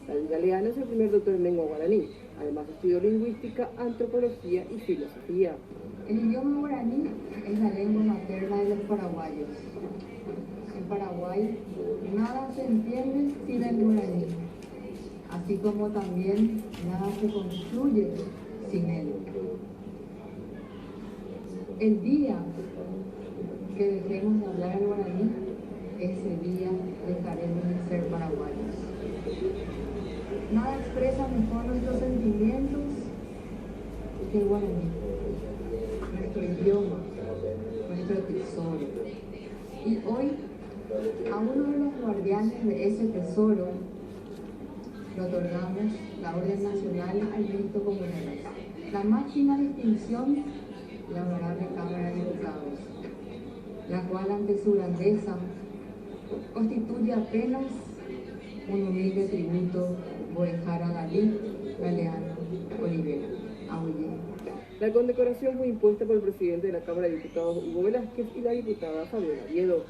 David Galeano es el primer doctor en lengua guaraní. Además estudió lingüística, antropología y filosofía. El idioma guaraní es la lengua materna de los paraguayos. En Paraguay nada se entiende sin el guaraní, así como también nada se construye sin él. El día que dejemos de hablar el guaraní, ese día dejaremos de ser paraguayos. Nada expresa mejor nuestros sentimientos que el guaraní, nuestro idioma, nuestro tesoro. Y hoy, a uno de los guardianes de ese tesoro, le otorgamos la Orden Nacional al Mérito Comunero, la máxima distinción de la Honorable Cámara de Diputados, la cual ante su grandeza constituye apenas un humilde tributo por dejar a David Galeano Olivera, Aullé. La condecoración fue impuesta por el presidente de la Cámara de Diputados, Hugo Velázquez, y la diputada Fabiola Oviedo.